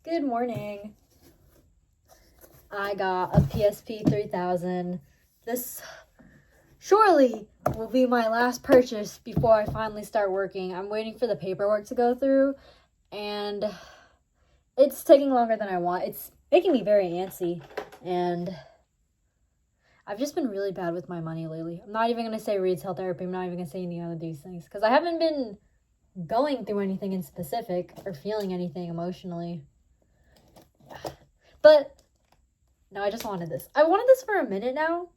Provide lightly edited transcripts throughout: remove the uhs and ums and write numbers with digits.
Good morning. I got a PSP 3000. This surely will be my last purchase before I finally start working. I'm waiting for the paperwork to go through, and it's taking longer than I want. It's making me very antsy, and I've just been really bad with my money lately. I'm not even going to say retail therapy. I'm not even going to say any of these things because I haven't been going through anything in specific or feeling anything emotionally. But no, I just wanted this. I wanted this for a minute now.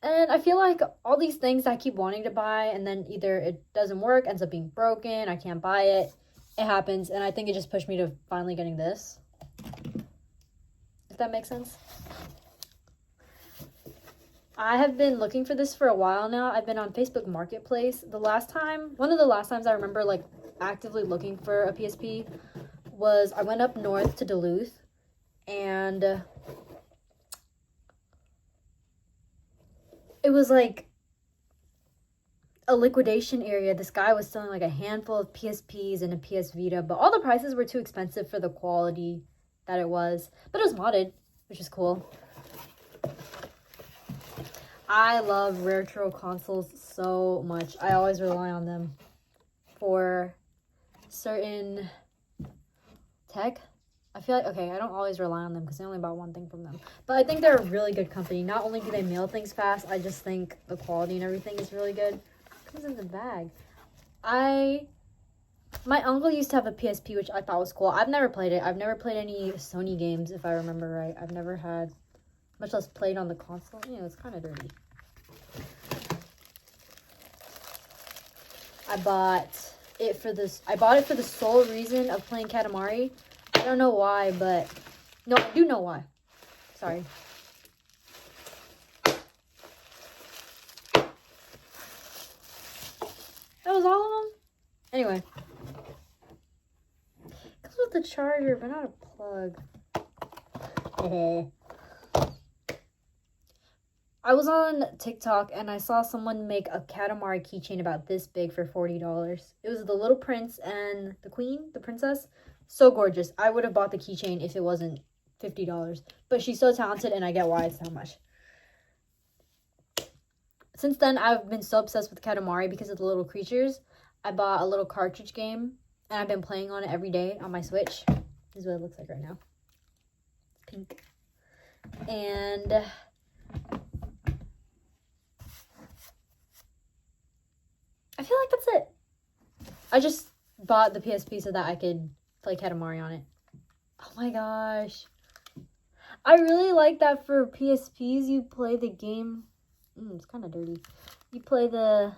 And I feel like all these things I keep wanting to buy, and then either it doesn't work, ends up being broken, I can't buy it. It happens, and I think it just pushed me to finally getting this. If that makes sense. I have been looking for this for a while now. I've been on Facebook Marketplace. One of the last times I remember like actively looking for a PSP was I went up north to Duluth, and it was like a liquidation area. This guy was selling like a handful of PSPs and a PS Vita, but all the prices were too expensive for the quality that it was. But it was modded, which is cool. I love retro consoles so much. I always rely on them for certain tech. I feel like, okay, I don't always rely on them because I only bought one thing from them. But I think they're a really good company. Not only do they mail things fast, I just think the quality and everything is really good. It comes in the bag. My uncle used to have a PSP, which I thought was cool. I've never played it. I've never played any Sony games, if I remember right. I've never had, much less played on the console. Yeah, it's kind of dirty. I bought it for the sole reason of playing Katamari. I don't know why, but no, I do know why. Sorry. That was all of them? Anyway. Comes with the charger, but not a plug. I was on TikTok and I saw someone make a Katamari keychain about this big for $40. It was the little prince and the queen, the princess. So gorgeous. I would have bought the keychain if it wasn't $50. But she's so talented and I get why it's that much. Since then, I've been so obsessed with Katamari because of the little creatures. I bought a little cartridge game and I've been playing on it every day on my Switch. This is what it looks like right now. Pink. And I feel like that's it. I just bought the PSP so that I could play Katamari on it. Oh my gosh. I really like that for PSPs you play the game. It's kind of dirty. You play the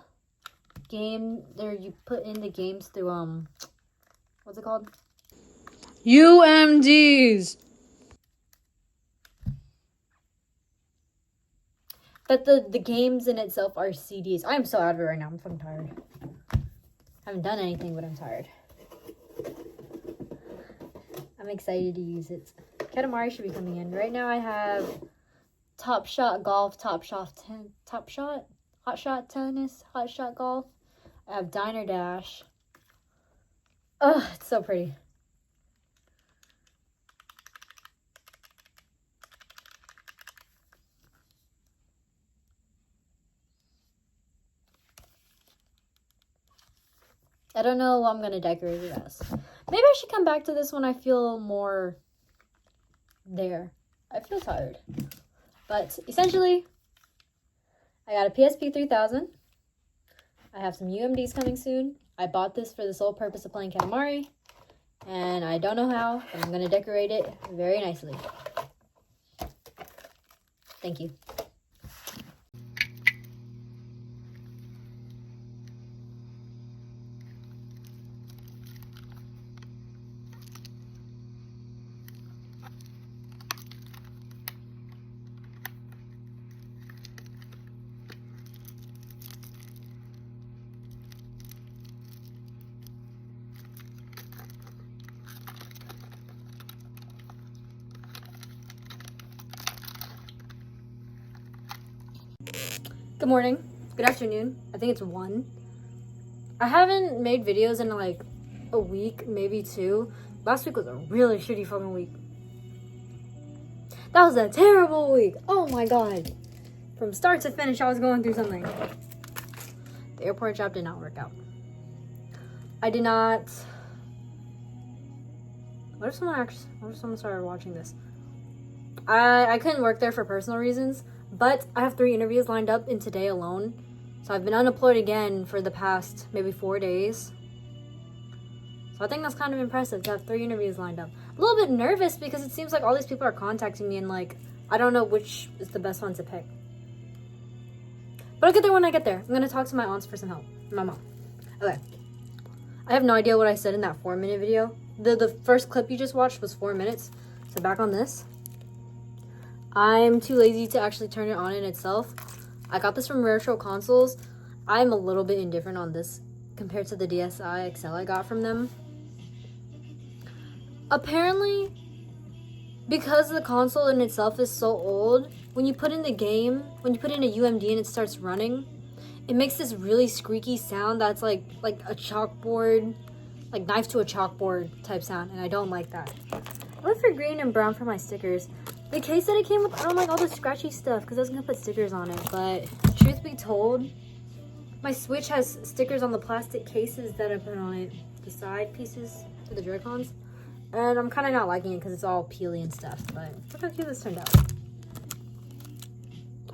game, or you put in the games through, what's it called? UMDs. That the games in itself are CDs. I am so out of it right now. I'm fucking tired. I haven't done anything, but I'm tired. I'm excited to use it. Katamari should be coming in. Right now I have Top Shot Golf, Hot Shot Tennis, Hot Shot Golf. I have Diner Dash. Oh, it's so pretty. I don't know what I'm going to decorate it as. Maybe I should come back to this when I feel more there. I feel tired. But essentially, I got a PSP 3000. I have some UMDs coming soon. I bought this for the sole purpose of playing Katamari. And I don't know how, but I'm going to decorate it very nicely. Thank you. Good morning. Good afternoon. I think it's 1. I haven't made videos in like a week, maybe 2. Last week was a really shitty fucking week. That was a terrible week. Oh my god. From start to finish, I was going through something. The airport job did not work out. I did not... What if someone started watching this? I couldn't work there for personal reasons, but I have 3 interviews lined up in today alone. So I've been unemployed again for the past maybe 4 days. So I think that's kind of impressive to have 3 interviews lined up. A little bit nervous because it seems like all these people are contacting me and like, I don't know which is the best one to pick. But I'll get there when I get there. I'm going to talk to my aunts for some help. My mom. Okay. I have no idea what I said in that 4-minute video. The first clip you just watched was 4 minutes. So back on this. I'm too lazy to actually turn it on in itself. I got this from Retro Consoles. I'm a little bit indifferent on this compared to the DSi XL I got from them. Apparently, because the console in itself is so old, when you put in the game, when you put in a UMD and it starts running, it makes this really squeaky sound that's like a chalkboard, like knife to a chalkboard type sound, and I don't like that. I went for green and brown for my stickers. The case that it came with, I don't like all the scratchy stuff because I was going to put stickers on it, but truth be told, my Switch has stickers on the plastic cases that I put on it, the side pieces for the Joy-Cons. And I'm kind of not liking it because it's all peely and stuff, but look how cute this turned out.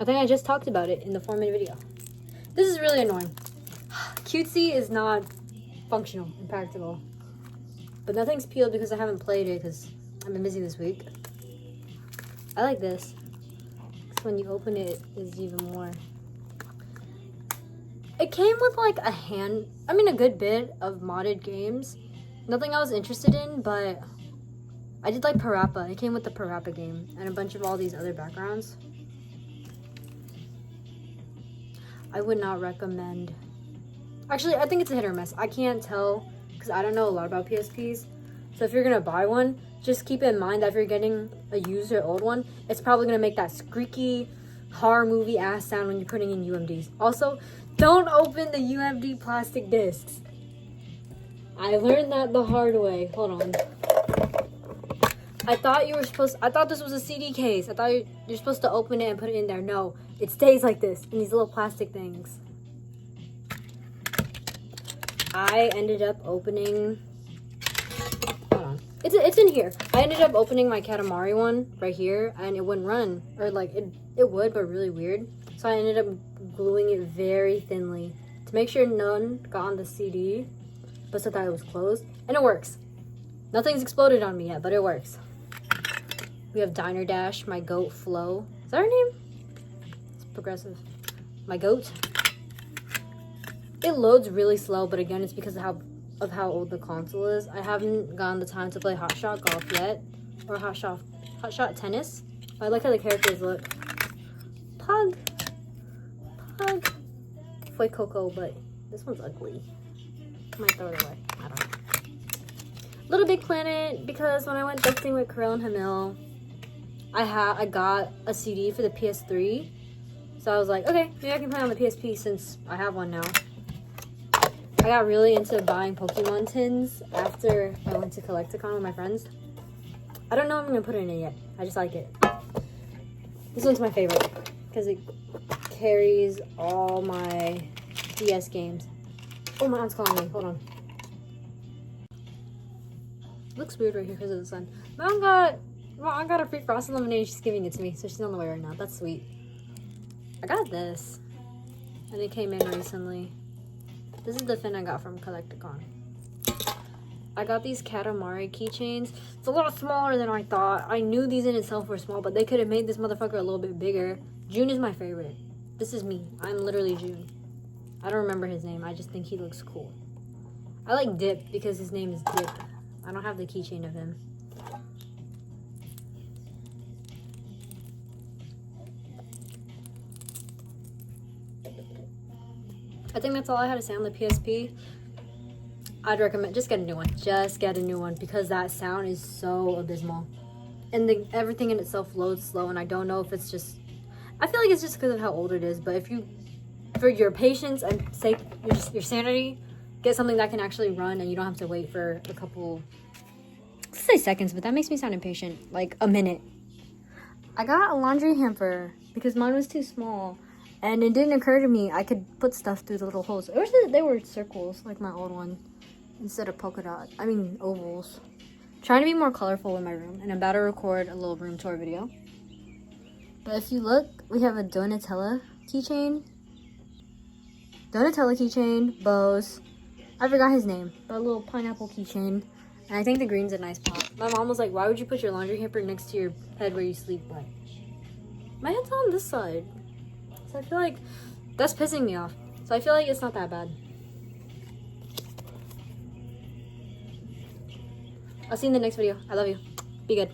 I think I just talked about it in the 4-minute video. This is really annoying. Cutesy is not functional and practical. But nothing's peeled because I haven't played it because I've been busy this week. I like this. Because when you open it, it's even more. It came with like a good bit of modded games. Nothing I was interested in, but I did like Parappa. It came with the Parappa game and a bunch of all these other backgrounds. I would not recommend. Actually, I think it's a hit or miss. I can't tell because I don't know a lot about PSPs. So if you're going to buy one, just keep in mind that if you're getting a used or old one, it's probably going to make that squeaky horror movie ass sound when you're putting in UMDs. Also, don't open the UMD plastic discs. I learned that the hard way. Hold on. I thought this was a CD case. I thought you're supposed to open it and put it in there. No, it stays like this in these little plastic things. I ended up opening... Hold on. It's in here. I ended up opening my Katamari one right here, and it wouldn't run. Or like, it would, but really weird. So I ended up gluing it very thinly to make sure none got on the CD. But so that it was closed, and it works. Nothing's exploded on me yet, but it works. We have Diner Dash, my goat Flo. Is that her name? It's progressive. My goat. It loads really slow, but again, it's because of how old the console is. I haven't gotten the time to play Hot Shot Golf yet, or Hot Shot Tennis. But I like how the characters look. Pug. Foy Coco, but this one's ugly. Might throw it away. I don't know. Little Big Planet, because when I went thrifting with Karel and Hamil, I got a CD for the PS3. So I was like, okay, maybe I can play on the PSP since I have one now. I got really into buying Pokemon tins after I went to Collecticon with my friends. I don't know if I'm going to put it in it yet. I just like it. This one's my favorite because it carries all my DS games. Oh, my aunt's calling me. Hold on. It looks weird right here because of the sun. My aunt got a free frosted lemonade. She's giving it to me, so she's on the way right now. That's sweet. I got this, and it came in recently. This is the fin I got from Collecticon. I got these Katamari keychains. It's a lot smaller than I thought. I knew these in itself were small, but they could have made this motherfucker a little bit bigger. June is my favorite. This is me. I'm literally June. I don't remember his name. I just think he looks cool. I like Dip because his name is Dip. I don't have the keychain of him. I think that's all I had to say on the PSP. I'd recommend just get a new one. Just get a new one because that sound is so abysmal. And everything in itself loads slow, and I don't know if it's just... I feel like it's just because of how old it is, but if you... For your patience and sake, your sanity, get something that can actually run and you don't have to wait for a couple, let's say seconds, but that makes me sound impatient. Like a minute. I got a laundry hamper because mine was too small. And it didn't occur to me I could put stuff through the little holes. I wish that they were circles like my old one instead of ovals. Trying to be more colorful in my room, and I'm about to record a little room tour video. But if you look, we have a Donatella keychain, bows. I forgot his name, but a little pineapple keychain. And I think the green's a nice pop. My mom was like, why would you put your laundry hamper next to your bed where you sleep? But my head's on this side. So I feel like that's pissing me off. So I feel like it's not that bad. I'll see you in the next video. I love you. Be good.